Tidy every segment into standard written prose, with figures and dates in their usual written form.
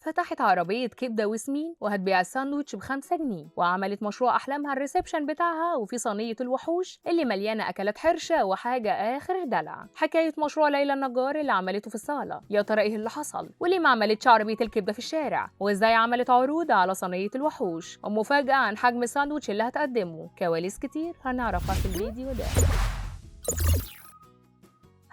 فتحت عربية كبدة وسمين وهتبيع الساندوتش ب5 جنيه، وعملت مشروع أحلامها الريسبشن بتاعها وفي صينية الوحوش اللي مليانة أكلات حرشة وحاجة آخر دلع. حكاية مشروع ليلى النجار اللي عملته في الصالة، يا ترى إيه اللي حصل؟ وليه ما عملتش عربية الكبدة في الشارع؟ وإزاي عملت عروض على صينية الوحوش؟ ومفاجأة عن حجم الساندوتش اللي هتقدمه. كواليس كتير هنعرفها في الفيديو ده.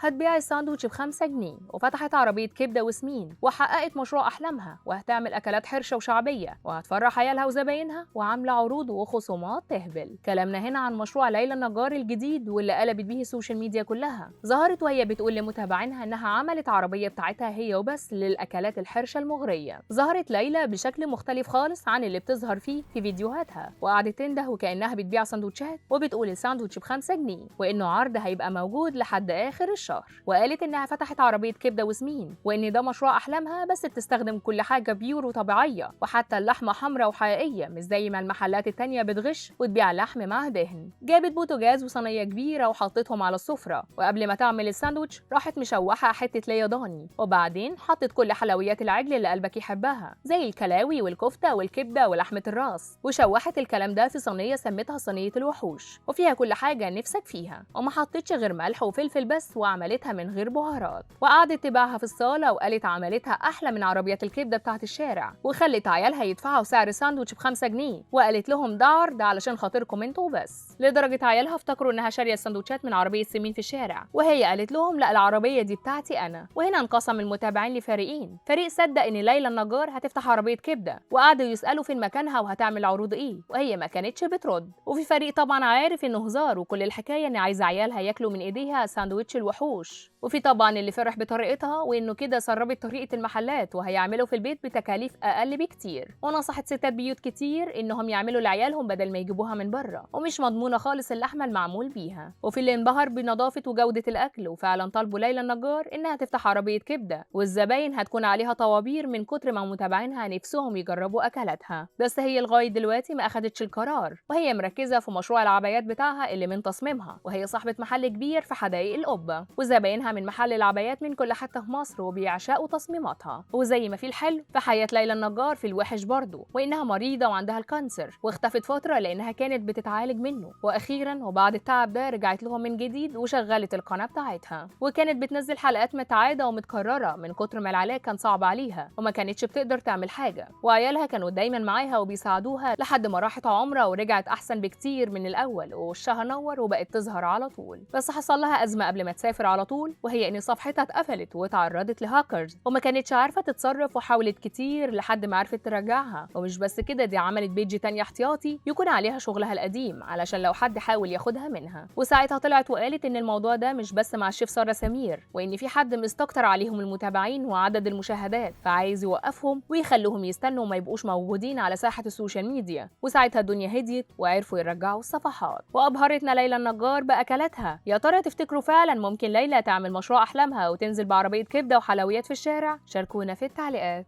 هتبيع الساندوتش ب5 جنيه وفتحت عربية كبدة وسمين وحققت مشروع أحلامها، وهتعمل أكلات حرشة وشعبية وهتفرح عيالها وزباينها، وعاملة عروض وخصومات تهبل. كلامنا هنا عن مشروع ليلى النجار الجديد واللي قلبت بيه السوشيال ميديا كلها. ظهرت وهي بتقول لمتابعينها إنها عملت عربية بتاعتها هي وبس للأكلات الحرشة المغرية. ظهرت ليلى بشكل مختلف خالص عن اللي بتظهر فيه في فيديوهاتها، وقعدت تنده وكأنها بتبيع سندوتشات، وبتقول الساندوتش ب5 جنيه وإنه عرض هيبقى موجود لحد آخر الشهر. وقالت انها فتحت عربيه كبده وسمين وان ده مشروع احلامها، بس بتستخدم كل حاجه بيور وطبيعيه، وحتى اللحمه حمراء وحقيقيه مش زي ما المحلات التانيه بتغش وتبيع لحم مع دهن. جابت بوتاجاز وصينيه كبيره وحطتهم على السفره، وقبل ما تعمل الساندوتش راحت مشوحه حته ليا ضاني، وبعدين حطت كل حلويات العجل اللي قلبك يحبها زي الكلاوي والكفته والكبده ولحمه الراس، وشوحت الكلام ده في صينيه سمتها صينيه الوحوش، وفيها كل حاجه نفسك فيها، وما حطتش غير ملح وفلفل بس، وعملتها من غير بهارات، وقعدت تبيعها في الصاله، وقالت عملتها احلى من عربيات الكبده بتاعت الشارع، وخلت عيالها يدفعوا سعر الساندوتش ب5 جنيه، وقالت لهم ده عرض علشان خاطركم انتوا بس. لدرجه عيالها افتكروا انها شاريه الساندوتشات من عربيه سمين في الشارع، وهي قالت لهم لا، العربيه دي بتاعتي انا. وهنا انقسم المتابعين لفريقين، فريق صدق ان ليلى النجار هتفتح عربيه كبده وقعدوا يسالوا فين مكانها وهتعمل عروض ايه، وهي ما كانتش بترد. وفي فريق طبعا عارف انه هزار وكل الحكايه ان عايزه عيالها ياكلوا من ايديها ساندوتش الوحوش. وفي طبعا اللي فرح بطريقتها وانه كده سربت طريقه المحلات وهيعملوا في البيت بتكاليف اقل بكتير، ونصحت ستات بيوت كتير انهم يعملوا لعيالهم بدل ما يجيبوها من بره، ومش مضمونه خالص اللحمه المعمول بيها. وفي اللي انبهر بنظافه وجوده الاكل وفعلا طالبوا ليلى النجار انها تفتح عربيه كبده، والزباين هتكون عليها طوابير من كتر ما متابعينها نفسهم يجربوا اكلاتها. بس هي لغايه دلوقتي ما اخدتش القرار، وهي مركزه في مشروع العبايات بتاعها اللي من تصميمها، وهي صاحبه محل كبير في حدائق القبه، وزباينها من محل العبايات من كل حته في مصر وبيعشقوا تصميماتها. وزي ما في الحلو في حياه ليلى النجار في الوحش برضه، وانها مريضه وعندها الكانسر واختفت فتره لانها كانت بتتعالج منه، واخيرا وبعد التعب ده رجعت لهم من جديد وشغلت القناه بتاعتها، وكانت بتنزل حلقات متعاده ومتكرره من كتر ما العلاج كان صعب عليها وما كانتش بتقدر تعمل حاجه، وعيالها كانوا دايما معاها وبيساعدوها لحد ما راحت عمره ورجعت احسن بكتير من الاول، ووشها نور وبقت تظهر على طول. بس حصل لها ازمه قبل ما تسافر على طول، وهي ان صفحتها اتقفلت واتعرضت لهاكرز وما كانتش عارفه تتصرف، وحاولت كتير لحد ما عرفت ترجعها. ومش بس كده، دي عملت بيج تانية احتياطي يكون عليها شغلها القديم علشان لو حد حاول ياخدها منها. وساعتها طلعت وقالت ان الموضوع ده مش بس مع الشيف ساره سمير، وان في حد مستكتر عليهم المتابعين وعدد المشاهدات، فعايز يوقفهم ويخلوهم يستنوا وما يبقوش موجودين على ساحه السوشيال ميديا. وساعتها الدنيا هديت وعرفوا يرجعوا الصفحات. وابهرتنا ليلى النجار باكلاتها. يا ترى تفتكروا فعلا ممكن ليلى تعمل مشروع احلامها وتنزل بعربيه كبده وحلويات في الشارع؟ شاركونا في التعليقات.